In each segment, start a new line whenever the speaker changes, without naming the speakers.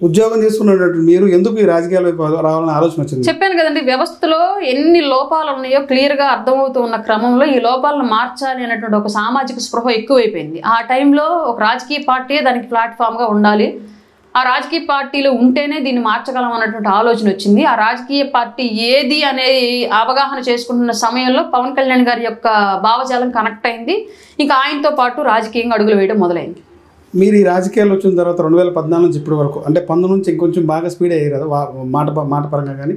ఉద్యోగం చేసుకున్నట్టు మీరు ఎందుకు ఈ రాజకీయాల వైపు రావాలని ఆలోచన వచ్చింది?
చెప్పాను కదండి, వ్యవస్థలో ఎన్ని లోపాలు ఉన్నాయో క్లియర్గా అర్థమవుతూ ఉన్న క్రమంలో ఈ లోపాలను మార్చాలి అనేటువంటి ఒక సామాజిక స్పృహ ఎక్కువైపోయింది. ఆ టైంలో ఒక రాజకీయ పార్టీ దానికి ప్లాట్ఫామ్గా ఉండాలి, ఆ రాజకీయ పార్టీలో ఉంటేనే దీన్ని మార్చగలం అన్నటువంటి ఆలోచన వచ్చింది. ఆ రాజకీయ పార్టీ ఏది అనేది అవగాహన చేసుకుంటున్న సమయంలో పవన్ కళ్యాణ్ గారి యొక్క భావజాలం కనెక్ట్ అయింది. ఇంకా ఆయనతో పాటు రాజకీయంగా అడుగులు వేయడం మొదలైంది.
మీరు ఈ రాజకీయాలు వచ్చిన తర్వాత 2014 నుంచి ఇప్పటి వరకు అంటే 19 నుంచి ఇంకొంచెం బాగా స్పీడ్ అయ్యారు కదా మాట పరంగా, కానీ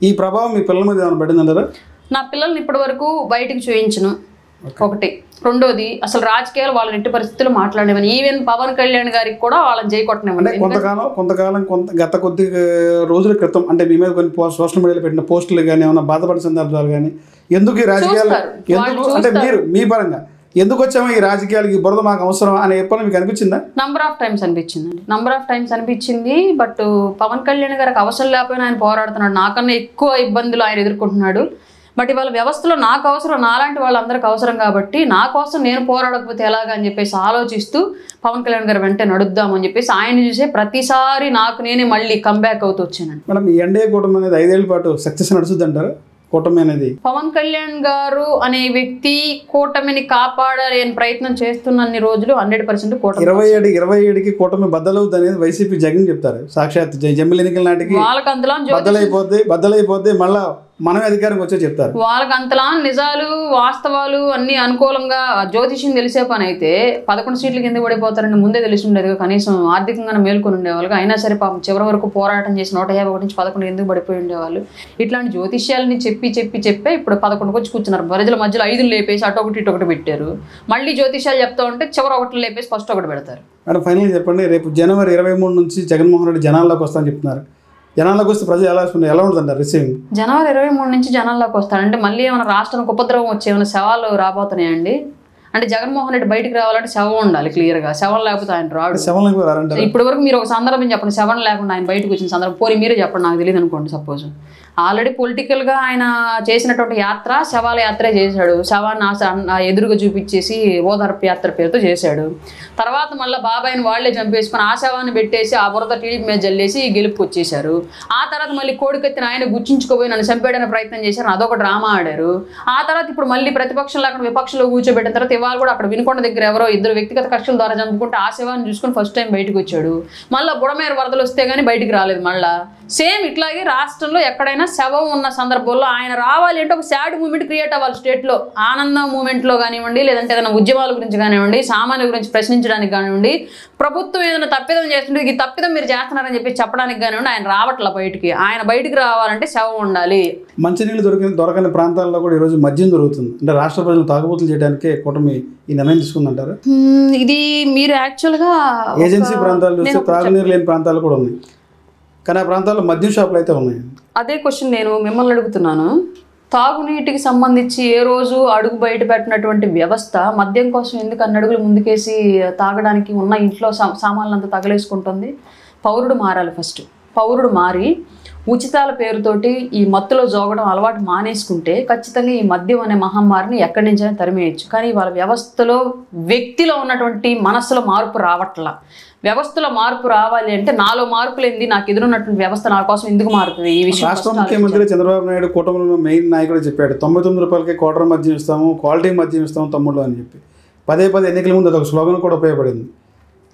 ఈ ప్రభావం మీ పిల్లల మీద ఏమైనా పడిందంటారా?
నా పిల్లల్ని ఇప్పటి వరకు బయటికి చూయించను ఒకటి. రెండోది, అసలు రాజకీయాలు వాళ్ళని ఎట్టి పరిస్థితుల్లో మాట్లాడేవని, ఈవెన్ పవన్ కళ్యాణ్ గారికి కూడా వాళ్ళని జైకొట్టనివ్వండి.
కొంతకాలం గత కొద్ది రోజుల క్రితం అంటే మీ మీద కొన్ని సోషల్ మీడియాలో పెట్టిన పోస్టులు కానీ ఏమైనా బాధపడిన సందర్భాలు కానీ, ఎందుకు ఈ రాజకీయాలు ఎందుకు అంటే మీరు మీ పరంగా ఎందుకు వచ్చామో ఈ రాజకీయాలకి ఈ బురద మాకు అవసరం అనే ఎప్పుడు మీకు అనిపించిందా?
నంబర్ ఆఫ్ టైమ్స్ అనిపించింది. బట్ పవన్ కళ్యాణ్ గారికి అవసరం లేకపోయినా ఆయన పోరాడుతున్నాడు, నాకన్నా ఎక్కువ ఇబ్బందులు ఆయన ఎదుర్కొంటున్నాడు. బట్ ఇవాళ వ్యవస్థలో నాకు అవసరం, నాలాంటి వాళ్ళందరికీ అవసరం కాబట్టి నా కోసం నేను పోరాడకపోతే ఎలాగా అని చెప్పేసి ఆలోచిస్తూ పవన్ కళ్యాణ్ గారు వెంటనే నడుద్దామని చెప్పేసి ఆయన చూసే ప్రతిసారి నాకు నేనే మళ్ళీ కంబ్యాక్ అవుతూ వచ్చానండి.
మేడం, ఈ ఎన్డీఏ కూటమి అనేది 5 ఏళ్ల పాటు సక్సెస్ నడుస్తుంది అంటారు? కూటమి అనేది
పవన్ కళ్యాణ్ గారు అనే వ్యక్తి కూటమిని కాపాడాలని ప్రయత్నం చేస్తున్నన్ని రోజులు 100% కూటమి
27కి కూటమి బద్దలవుతుంది అనేది వైసీపీ జగన్ చెప్తారు. సాక్షాత్ జమిలి ఎన్నికల నాటికి
వాళ్ళకి అందులో
బద్దలైపోద్ది మళ్ళా మనమే అధికారం వచ్చే చెప్తారు.
వాళ్ళకి అంతలా నిజాలు వాస్తవాలు అన్ని అనుకూలంగా జ్యోతిష్యం తెలిసే పని అయితే 11 సీట్లు కింద పడిపోతారని ముందే తెలిసి ఉండేది. కనీసం ఆర్థికంగా మేల్కొని ఉండేవాళ్ళు. అయినా సరే పాపం చివరి వరకు పోరాటం చేసి 151 నుంచి 11 ఎందుకు పడిపోయి ఉండేవాళ్ళు. ఇట్లాంటి జ్యోతిష్యాలని చెప్పే ఇప్పుడు 11కి వచ్చి కూర్చున్నారు. ప్రజల మధ్యలో 5 లేపేసి అటు ఒకటి పెట్టారు. మళ్ళీ జ్యోతిష్యాలు చెప్తా ఉంటే చివరి 1 లేపేసి ఫస్ట్ 1 పెడతారు.
మేడం, ఫైనల్గా చెప్పండి, రేపు జనవరి 23 నుంచి జగన్మోహన్ రెడ్డి జనాల్లోకి వస్తానని చెప్తున్నారు. జనాల్లోకి వస్తే ప్రజలు ఎలా ఉంటుందంటారు రిసీవింగ్?
జనవరి 23 నుంచి జనాల్లోకి వస్తారంటే మళ్ళీ ఏమైనా రాష్ట్రానికి ఉపద్రవం వచ్చే ఏమైనా శవాలు రాబోతున్నాయండి? అంటే జగన్మోహన్ రెడ్డి బయటకు రావాలంటే శవం ఉండాలి క్లియర్గా. శవం లేకపోతే ఆయన రాడు. ఇప్పటి వరకు మీరు ఒక సందర్భం చెప్పండి, శవం లేకుండా ఆయన బయటకు వచ్చిన సందర్భం పోనీ మీరే చెప్పండి, నాకు తెలియదు అనుకోండి. సపోజ్ ఆల్రెడీ పొలిటికల్గా ఆయన చేసినటువంటి యాత్ర శవాల యాత్రే చేశాడు. శవాన్ని ఎదురుగా చూపించేసి ఓదార్పు యాత్ర పేరుతో చేశాడు. తర్వాత మళ్ళీ బాబాయిని వాళ్లే చంపేసుకొని ఆ శవాన్ని పెట్టేసి ఆ బురద టీడీపీ మీద జల్లేసి గెలుపుకి వచ్చేసారు. ఆ తర్వాత మళ్ళీ కోడికెత్తిన ఆయన గుర్చించుకోపోయి నన్ను చంపేయడానికి ప్రయత్నం చేశారు, అదొక డ్రామా ఆడారు. ఆ తర్వాత ఇప్పుడు మళ్ళీ ప్రతిపక్షంలో అక్కడ విపక్షంలో కూర్చోబెట్టిన తర్వాత ఇవాళ కూడా అక్కడ వినుకొండ దగ్గర ఎవరో 2 వ్యక్తిగత కక్షల ద్వారా చంపుకుంటే ఆ శవాన్ని చూసుకొని ఫస్ట్ టైం బయటకు వచ్చాడు. మళ్ళీ బుడమేరు వరదలు వస్తే కానీ బయటికి రాలేదు. మళ్ళీ సేమ్ ఇట్లాగే రాష్ట్రంలో ఎక్కడైనా శవం ఉన్న సందర్భంలో ఆయన రావాలి అంటే ఒక సాడ్ మూమెంట్ క్రియేట్ అవ్వాలి స్టేట్లో. ఆనందం మూమెంట్లో కానివ్వండి, లేదంటే ఏదైనా ఉద్యమాల గురించి కానివ్వండి, సామాన్యుల గురించి ప్రశ్నించడానికి కానివ్వండి, ప్రభుత్వం ఏదైనా తప్పిదం చేస్తుంటే ఈ తప్పిదం మీరు చేస్తున్నారని చెప్పి చెప్పడానికి కానివ్వండి, ఆయన రావట్ల బయటికి. ఆయన బయటికి రావాలంటే శవం ఉండాలి.
మంచినీళ్ళు దొరకని ప్రాంతాల్లో కూడా ఈరోజు మద్యం దొరుకుతుంది. అంటే రాష్ట్ర ప్రజలు తాగుబోతులు చేయడానికే కూటమి ఈ నిర్ణయం తీసుకుందంటారు?
ఇది మీరు యాక్చువల్గా
ఏజెన్సీ ప్రాంతాలు చూస్తే త్రాగునీరు లేని ప్రాంతాలు కూడా ఉన్నాయి, కానీ ఆ ప్రాంతాల్లో మద్యం షాపులు అయితే ఉన్నాయి.
అదే క్వశ్చన్ నేను మిమ్మల్ని అడుగుతున్నాను. తాగునీటికి సంబంధించి ఏ రోజు అడుగు బయట పెట్టినటువంటి వ్యవస్థ మద్యం కోసం ఎందుకు అన్ని అడుగులు ముందుకేసి తాగడానికి ఉన్న ఇంట్లో సామాన్లంతా తగలేసుకుంటుంది? పౌరుడు మారాలి. ఫస్ట్ పౌరుడు మారి ఉచితాల పేరుతోటి ఈ మత్తులో జోగడం అలవాటు మానేసుకుంటే ఖచ్చితంగా ఈ మద్యం అనే మహమ్మారిని ఎక్కడి నుంచైనా తరిమేయచ్చు. కానీ వాళ్ళ వ్యవస్థలో వ్యక్తిలో ఉన్నటువంటి మనస్సులో మార్పు రావట్లా. వ్యవస్థలో మార్పు రావాలి అంటే నాలో మార్పు లేనిది నాకు ఎదురున్నటువంటి వ్యవస్థ నా కోసం ఎందుకు మారుతుంది? ఈ విషయం
రాష్ట్ర ముఖ్యమంత్రి చంద్రబాబు నాయుడు కూటమిలో మెయిన్ నాయకుడు చెప్పాడు, 99 రూపాయలకే క్వార్టర్ మద్యం ఇస్తాము, క్వాలిటీ మద్యం ఇస్తాము తమ్ముళ్ళు అని చెప్పి. పదే ఎన్నికల ముందు అదొక స్లోగన్ కూడా ఉపయోగపడింది.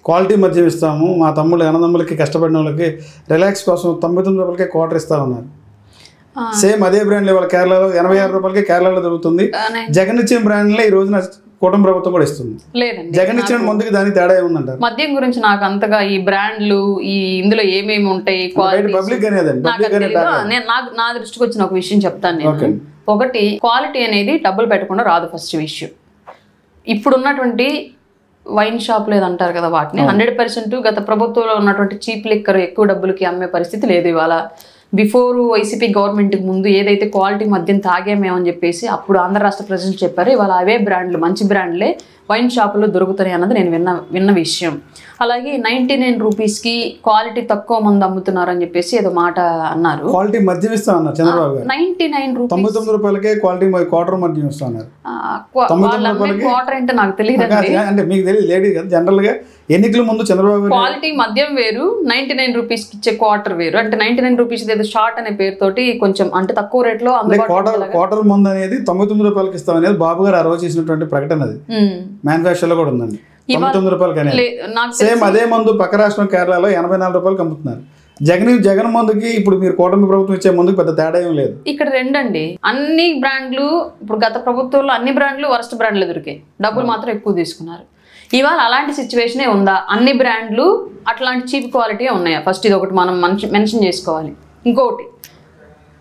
క్వాలిటీ మద్యం ఇస్తాము, మా తమ్ముళ్ళు అన్నదమ్ములకి కష్టపడిన వాళ్ళకి రిలాక్స్ కోసం 99 రూపాయలకే క్వార్టర్ ఇస్తామన్నారు. సేమ్ అదే బ్రాండ్లో ఇవాళ కేరళలో 86 రూపాయలకే కేరళలో దొరుకుతుంది. జగన్ ఇచ్చిన బ్రాండ్లే ఈ రోజున కూటమి ప్రభుత్వం కూడా ఇస్తుంది.
లేదండి,
జగన్ ఇచ్చిన ముందుకి దానికి తేడా ఏముందంటారు?
మద్యం గురించి నాకు అంతగా ఈ బ్రాండ్లు ఈ ఇందులో ఏమేమి ఉంటాయి నా దృష్టికి వచ్చిన ఒక విషయం చెప్తాను నేను. ఒకటి, క్వాలిటీ అనేది డబ్బులు పెట్టకుండా రాదు. ఫస్ట్ విషయం, ఇప్పుడున్నటువంటి వైన్ షాప్ లేదంటారు కదా, వాటిని 100% గత ప్రభుత్వంలో ఉన్నటువంటి చీప్ లిక్కర్ ఎక్కువ డబ్బులకి అమ్మే పరిస్థితి లేదు ఇవాళ. బిఫోర్ వైసీపీ గవర్నమెంట్కి ముందు ఏదైతే క్వాలిటీ మద్యం తాగామేమని చెప్పేసి అప్పుడు ఆంధ్ర రాష్ట్ర ప్రజలు చెప్పారు, ఇవాళ అవే బ్రాండ్లు మంచి బ్రాండ్లే వైన్ షాపుల్లో దొరుకుతాయి అన్నది నేను విన్న విషయం. అలాగే 99 రూపీస్కి క్వాలిటీ తక్కువ మంది అమ్ముతున్నారని చెప్పేసి ఏదో మాట అన్నారు.
క్వాలిటీ మద్యం ఇస్తా అన్నారు చంద్రబాబు గారు.
99 రూపీస్
99 రూపాయలకే క్వాలిటీ క్వార్టర్ మద్యం ఇస్తా అన్నారు.
క్వార్టర్ అంటే నాకు తెలియదు
అంటే మీకు తెలియదు లేడీ కదా, జనరల్గా ఎన్నికల ముందు చంద్రబాబు
క్వాలిటీ మద్యం వేరు, 99 రూపీస్కి ఇచ్చే క్వార్టర్ వేరు. అంటే 99 రూపీస్ ఏదో షార్ట్ అనే పేరుతోటి కొంచెం అంటే తక్కువ రేట్లో
క్వార్టర్ మందు అనేది 99 రూపాయలకి ఇస్తాం అనేది బాబు గారు ఆ రోజు చేసినటువంటి ప్రకటన. అది మేనిఫెస్టోలో కూడా ఉందండి. 99 రూపాయలకి అనేది సేమ్ అదే మందు పక్క రాష్ట్రం కేరళలో 84 రూపాయలకి అమ్ముతున్నారు. జగన్ మందుకి ఇప్పుడు మీరు కూటమి ప్రభుత్వం ఇచ్చే మందుకి పెద్ద తేడా ఏం లేదు.
ఇక్కడ రెండండి, అన్ని బ్రాండ్లు ఇప్పుడు గత ప్రభుత్వంలో అన్ని బ్రాండ్లు వరస్ట్ బ్రాండ్లు దొరికాయి, డబ్బులు మాత్రం ఎక్కువ తీసుకున్నారు. ఇవాళ అలాంటి సిచ్యువేషనే ఉందా? అన్ని బ్రాండ్లు అట్లాంటి చీప్ క్వాలిటీ ఉన్నాయా? ఫస్ట్ ఇది ఒకటి మనం మెన్షన్ చేసుకోవాలి. ఇంకొకటి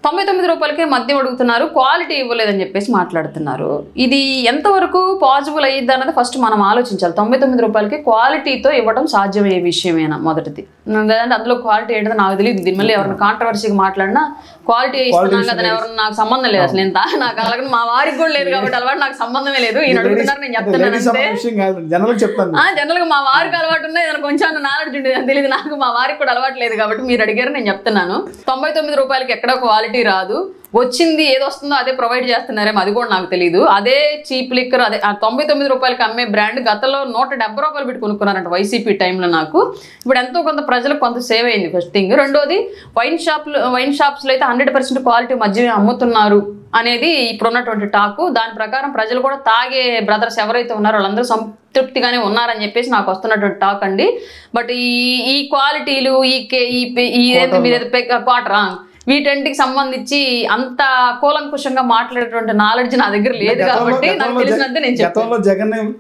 99 రూపాయలకే మద్యం అడుగుతున్నారు, క్వాలిటీ ఇవ్వలేదని చెప్పేసి మాట్లాడుతున్నారు. ఇది ఎంతవరకు పాజిబుల్ అయ్యిద్ది అన్నది ఫస్ట్ మనం ఆలోచించాలి. 99 రూపాయలకి క్వాలిటీతో ఇవ్వడం సాధ్యమయ్యే విషయమేనా మొదటిది? లేదంటే అందులో క్వాలిటీ ఏంటో నాకు తెలియదు. దీని మళ్ళీ ఎవరైనా కాంట్రవర్సీగా మాట్లాడినా క్వాలిటీ ఇస్తున్నాం కదా ఎవరైనా నాకు సంబంధం లేదు అసలు. నాకు అలాగే మా వారికి కూడా లేదు కాబట్టి అలవాటు నాకు సంబంధమే లేదు. ఈయన అడుగుతున్నారు నేను చెప్తున్నాను అంతే. జనరల్ గా మా వారికి అలవాటు ఉన్నాయి, ఏదైనా కొంచెం నాలెడ్జ్ ఉండేది అని తెలియదు నాకు. మా వారికి కూడా అలవాటు లేదు కాబట్టి మీరు అడిగారు నేను చెప్తున్నాను. 99 రూపాయలకి ఎక్కడ క్వాలిటీ రాదు, వచ్చింది ఏదో వస్తుందో అదే ప్రొవైడ్ చేస్తున్నారేమో అది కూడా నాకు తెలియదు. అదే చీప్ లిక్కర్ అదే 99 రూపాయలకి అమ్మే బ్రాండ్ గతంలో 170 రూపాయలు పెట్టి కొనుక్కున్నారంట వైసీపీ టైంలో. నాకు ఇప్పుడు ఎంతో కొంత ప్రజలకు కొంత సేవ్ అయింది ఫస్ట్ థింగ్. రెండోది వైన్ షాప్స్లో అయితే 100% క్వాలిటీ మద్యమే అమ్ముతున్నారు అనేది ఇప్పుడున్నటువంటి టాకు. దాని ప్రకారం ప్రజలు కూడా తాగే బ్రదర్స్ ఎవరైతే ఉన్నారో వాళ్ళందరూ సంతృప్తిగానే ఉన్నారని చెప్పేసి నాకు వస్తున్నటువంటి టాక్ అండి. బట్ ఈ క్వాలిటీలు క్వార్టరా వీటంటికి సంబంధించి అంత కూలంకుషంగా మాట్లాడేటువంటి నాలెడ్జ్ నా దగ్గర లేదు కాబట్టి నాకు తెలిసినంతే నేను చెప్తాను.
జగన్